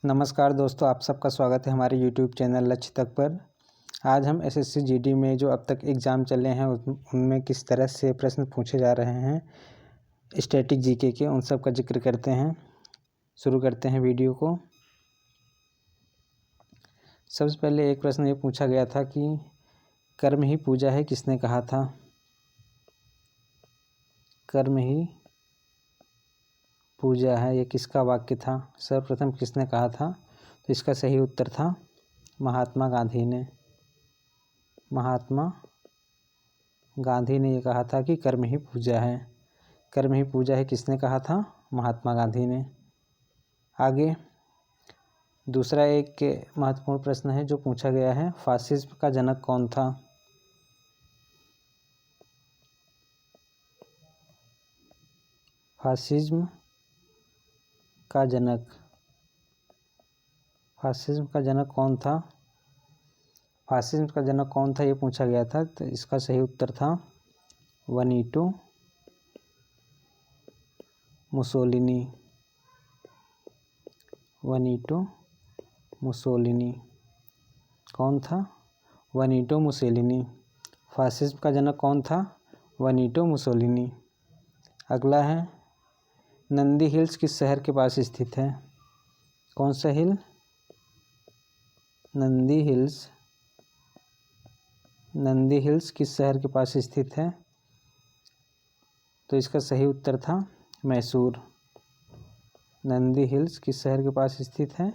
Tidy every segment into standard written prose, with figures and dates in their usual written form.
नमस्कार दोस्तों, आप सबका स्वागत है हमारे यूट्यूब चैनल लक्ष्य तक पर। आज हम एसएससी जीडी में जो अब तक एग्ज़ाम चले हैं उनमें किस तरह से प्रश्न पूछे जा रहे हैं स्टैटिक जीके के, उन सब का जिक्र करते हैं। शुरू करते हैं वीडियो को। सबसे पहले एक प्रश्न ये पूछा गया था कि कर्म ही पूजा है किसने कहा था। कर्म ही पूजा है, ये किसका वाक्य था, सर्वप्रथम किसने कहा था। तो इसका सही उत्तर था महात्मा गांधी ने। महात्मा गांधी ने ये कहा था कि कर्म ही पूजा है। कर्म ही पूजा है किसने कहा था, महात्मा गांधी ने। आगे दूसरा एक महत्वपूर्ण प्रश्न है जो पूछा गया है, फासिज्म का जनक कौन था। फासिज्म का जनक, फासिज्म का जनक कौन था। फासिज्म का जनक कौन था ये पूछा गया था, तो इसका सही उत्तर था बेनिटो मुसोलिनी। बेनिटो मुसोलिनी कौन था, बेनिटो मुसोलिनी। फासिज्म का जनक कौन था, बेनिटो मुसोलिनी। अगला है, नंदी हिल्स किस शहर के पास स्थित है। कौन सा हिल, नंदी हिल्स। नंदी हिल्स किस शहर के पास स्थित है, तो इसका सही उत्तर था मैसूर। नंदी हिल्स किस शहर के पास स्थित है,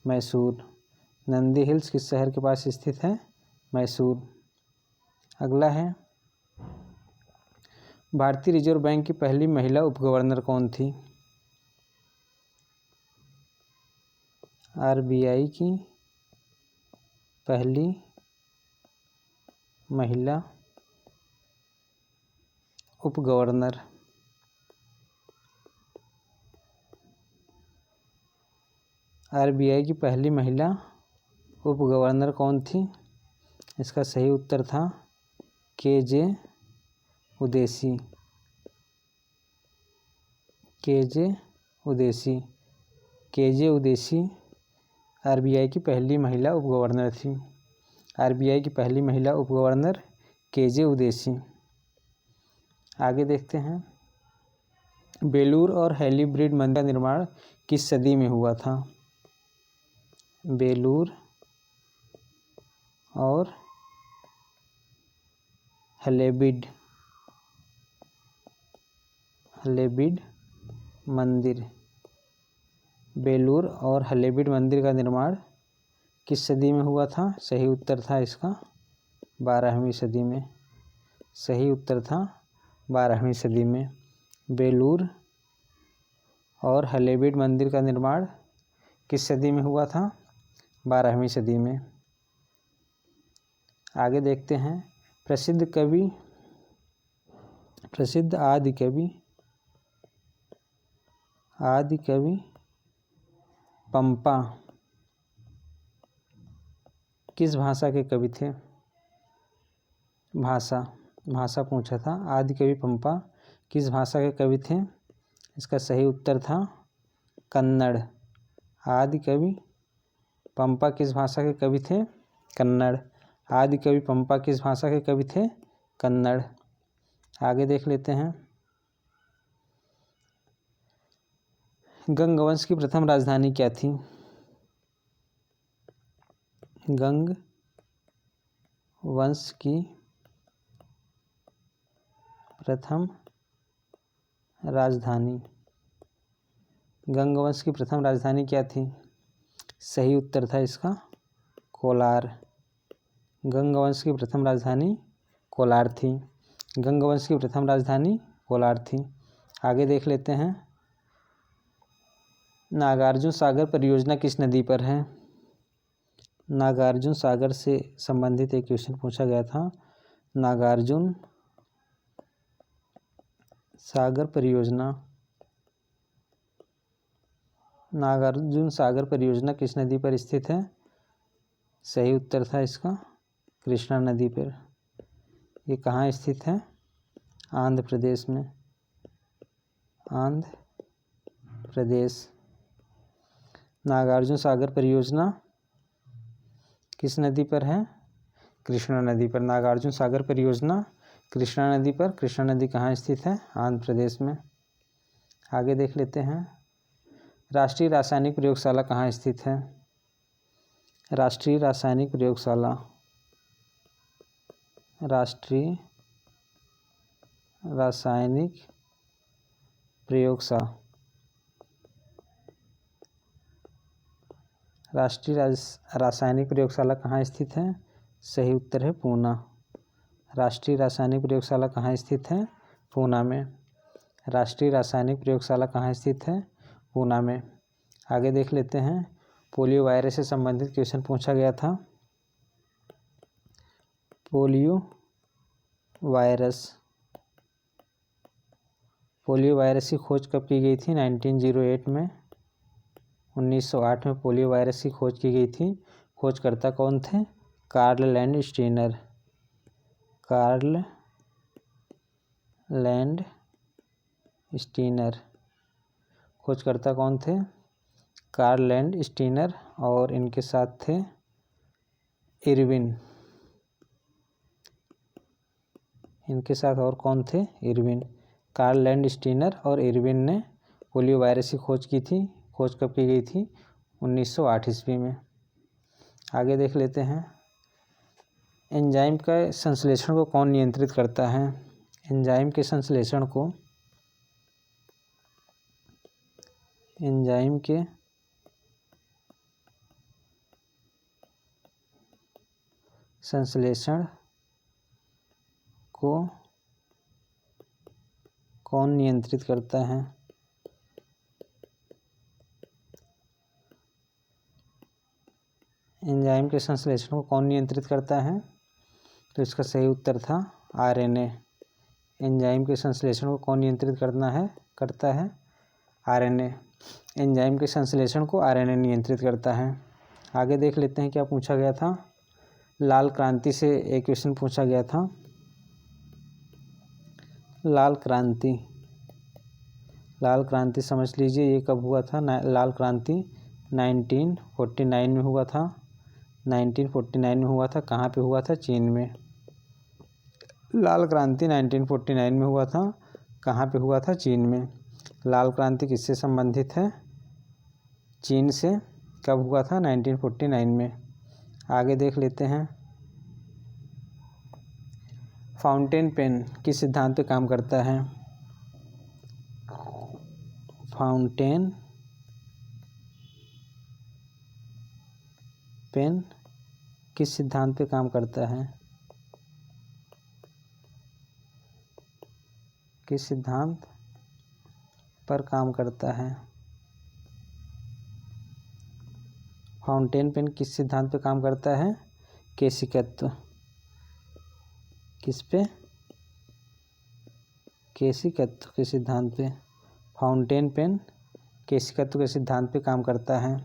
मैसूर। नंदी हिल्स किस शहर के पास स्थित है, मैसूर। अगला है, भारतीय रिजर्व बैंक की पहली महिला उपगवर्नर कौन थी। आरबीआई की पहली महिला उपगवर्नर। आरबीआई की पहली महिला उपगवर्नर कौन थी, इसका सही उत्तर था KJ Udeshi. KJ Udeshi. KJ Udeshi RBI की पहली महिला उपगवर्नर थी। आरबीआई की पहली महिला उपगवर्नर केजे उदेसी। आगे देखते हैं, बेलूर और हेलीब्रिड मंदिर का निर्माण किस सदी में हुआ था। बेलूर और हलेबीड मंदिर, बेलूर और हलेबीड मंदिर का निर्माण किस सदी में हुआ था। सही उत्तर था इसका 12वीं सदी में। सही उत्तर था 12वीं सदी में। बेलूर और हलेबीड मंदिर का निर्माण किस सदी में हुआ था, 12वीं सदी में। आगे देखते हैं, प्रसिद्ध आदि कवि पंपा किस भाषा के कवि थे। भाषा पूछा था। आदि कवि पंपा किस भाषा के कवि थे, इसका सही उत्तर था कन्नड़। आदि कवि पंपा किस भाषा के कवि थे, कन्नड़। आदि कवि पंपा किस भाषा के कवि थे, कन्नड़। आगे देख लेते हैं, गंग वंश की प्रथम राजधानी क्या थी। गंग वंश की प्रथम राजधानी, गंग वंश की प्रथम राजधानी क्या थी। सही उत्तर था इसका कोलार। गंग वंश की प्रथम राजधानी कोलार थी। गंग वंश की प्रथम राजधानी कोलार थी। आगे देख लेते हैं, नागार्जुन सागर परियोजना किस नदी पर है। नागार्जुन सागर से संबंधित एक क्वेश्चन पूछा गया था। नागार्जुन सागर परियोजना, नागार्जुन सागर परियोजना किस नदी पर स्थित है। सही उत्तर था इसका कृष्णा नदी पर। ये कहाँ स्थित है, आंध्र प्रदेश में। आंध्र प्रदेश। नागार्जुन सागर परियोजना किस नदी पर है? कृष्णा नदी पर। नागार्जुन सागर परियोजना कृष्णा नदी पर। कृष्णा नदी कहाँ स्थित है? आंध्र प्रदेश में। आगे देख लेते हैं, राष्ट्रीय रासायनिक प्रयोगशाला कहाँ स्थित है? राष्ट्रीय रासायनिक प्रयोगशाला, राष्ट्रीय रासायनिक प्रयोगशाला, राष्ट्रीय रासायनिक प्रयोगशाला कहाँ स्थित है? सही उत्तर है पूना। राष्ट्रीय रासायनिक प्रयोगशाला कहाँ स्थित है? पूना में। राष्ट्रीय रासायनिक प्रयोगशाला कहाँ स्थित है? पूना में। आगे देख लेते हैं, पोलियो वायरस से संबंधित क्वेश्चन पूछा गया था। पोलियो वायरस की खोज कब की गई थी? 1908 में। 1908 में पोलियो वायरस की खोज की गई थी। खोजकर्ता कौन थे? Karl Landsteiner. Karl Landsteiner. खोजकर्ता कौन थे? Karl Landsteiner. और इनके साथ थे इरविन। इनके साथ और कौन थे? इरविन। कार्ल लैंड स्टीनर और इरविन ने पोलियो वायरस की खोज की थी। खोज कब की गई थी? 1908 ईस्वी में। आगे देख लेते हैं, एंजाइम का संश्लेषण को कौन नियंत्रित करता है? एंजाइम के संश्लेषण को, एंजाइम के संश्लेषण को कौन नियंत्रित करता है? एंजाइम के संश्लेषण को कौन नियंत्रित करता है? तो इसका सही उत्तर था आरएनए। एंजाइम के संश्लेषण को कौन नियंत्रित करता है? आरएनए। एंजाइम के संश्लेषण को आरएनए नियंत्रित करता है। आगे देख लेते हैं क्या पूछा गया था। लाल क्रांति से एक क्वेश्चन पूछा गया था। लाल क्रांति समझ लीजिए, ये कब हुआ था? लाल क्रांति 1949 में हुआ था। 1949 में हुआ था। कहाँ पे हुआ था? चीन में। लाल क्रांति 1949 में हुआ था। कहाँ पे हुआ था? चीन में। लाल क्रांति किससे संबंधित है? चीन से। कब हुआ था? 1949 में। आगे देख लेते हैं, फाउंटेन पेन किस सिद्धांत पे काम करता है? फाउंटेन पेन किस सिद्धांत पे काम करता है? किस सिद्धांत पर काम करता है? फाउंटेन पेन किस सिद्धांत पे काम करता है? केशिकत्व। किस पे? केशिकत्व के सिद्धांत पे। फाउंटेन पेन केशिकत्व के सिद्धांत पे काम करता है।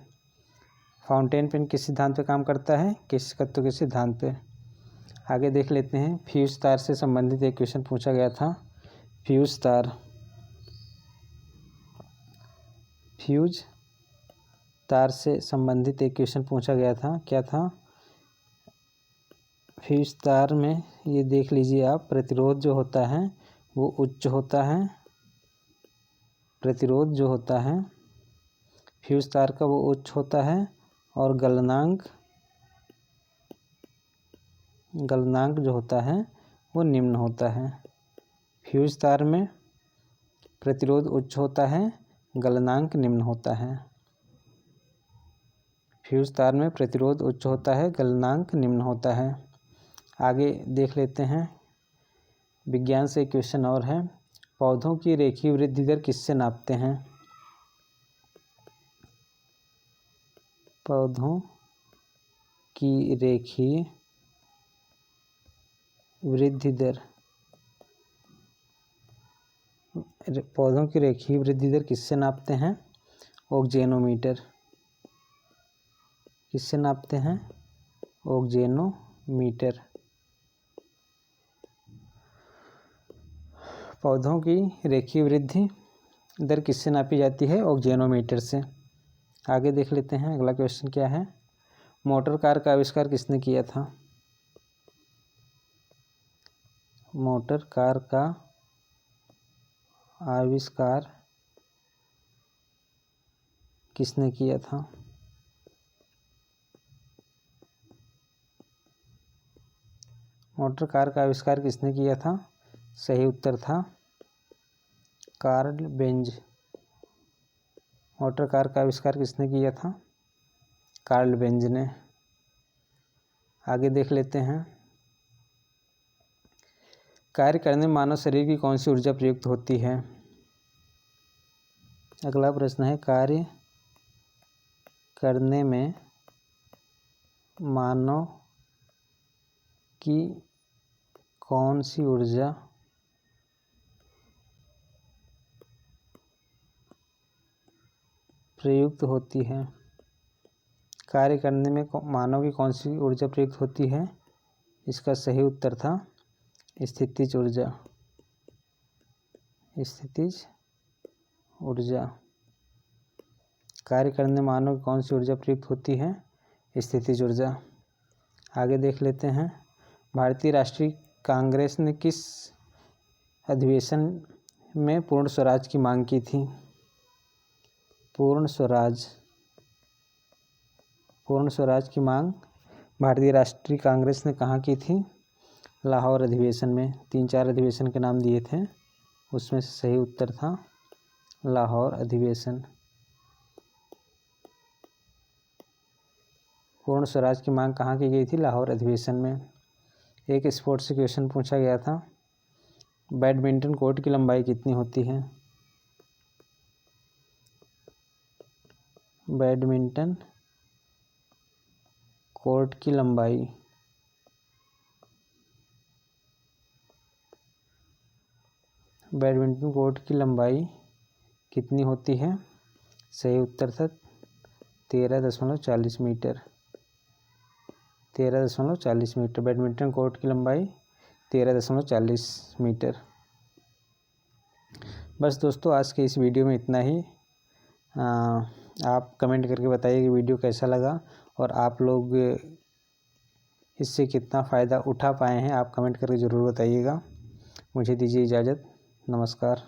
फाउंटेन पेन किस सिद्धांत पे काम करता है? केशिकत्व के सिद्धांत पे। आगे देख लेते हैं, फ्यूज तार से संबंधित एक क्वेश्चन पूछा गया था। फ्यूज तार से संबंधित एक क्वेश्चन पूछा गया था। क्या था? फ्यूज तार में ये देख लीजिए आप, प्रतिरोध जो होता है वो उच्च होता है। प्रतिरोध जो होता है फ्यूज तार का वो उच्च होता है और गलनांक जो होता है वो निम्न होता है। फ्यूज तार में प्रतिरोध उच्च होता है, गलनांक निम्न होता है। फ्यूज तार में प्रतिरोध उच्च होता है, गलनांक निम्न होता है। आगे देख लेते हैं, विज्ञान से एक क्वेश्चन और है, पौधों की रेखीय वृद्धि दर किससे नापते हैं? पौधों की रेखीय वृद्धि दर किससे नापते हैं? ऑक्जेनोमीटर। किससे नापते हैं? ऑक्जेनोमीटर। पौधों की रेखीय वृद्धि दर किससे नापी जाती है? ऑक्जेनोमीटर से। आगे देख लेते हैं अगला क्वेश्चन क्या है। मोटर कार का आविष्कार किसने किया था? मोटर कार का आविष्कार किसने किया था? मोटर कार का आविष्कार किसने किया था? सही उत्तर था कार्ल बेंज। मोटर कार का आविष्कार किसने किया था? कार्ल बेंज ने। आगे देख लेते हैं। कार्य करने में मानव शरीर की कौन सी ऊर्जा प्रयुक्त होती है? अगला प्रश्न है, कार्य करने में मानव की कौन सी ऊर्जा प्रयुक्त होती है? कार्य करने में मानव की कौन सी ऊर्जा प्रयुक्त होती है? इसका सही उत्तर था स्थितिज ऊर्जा। स्थितिज ऊर्जा। कार्य करने में मानव की कौन सी ऊर्जा प्रयुक्त होती है? स्थितिज ऊर्जा। आगे देख लेते हैं। भारतीय राष्ट्रीय कांग्रेस ने किस अधिवेशन में पूर्ण स्वराज की मांग की थी? पूर्ण स्वराज की मांग भारतीय राष्ट्रीय कांग्रेस ने कहाँ की थी? लाहौर अधिवेशन में। 3-4 अधिवेशन के नाम दिए थे, उसमें से सही उत्तर था लाहौर अधिवेशन। पूर्ण स्वराज की मांग कहाँ की गई थी? लाहौर अधिवेशन में। एक स्पोर्ट्स से क्वेश्चन पूछा गया था, बैडमिंटन कोर्ट की लंबाई कितनी होती है? बैडमिंटन कोर्ट की लंबाई कितनी होती है? सही उत्तर था 13.40 मीटर। 13.40 मीटर। बैडमिंटन कोर्ट की लंबाई 13.40 मीटर। बस दोस्तों, आज के इस वीडियो में इतना ही। आप कमेंट करके बताइए कि वीडियो कैसा लगा और आप लोग इससे कितना फ़ायदा उठा पाए हैं। आप कमेंट करके ज़रूर बताइएगा। मुझे दीजिए इजाज़त। नमस्कार।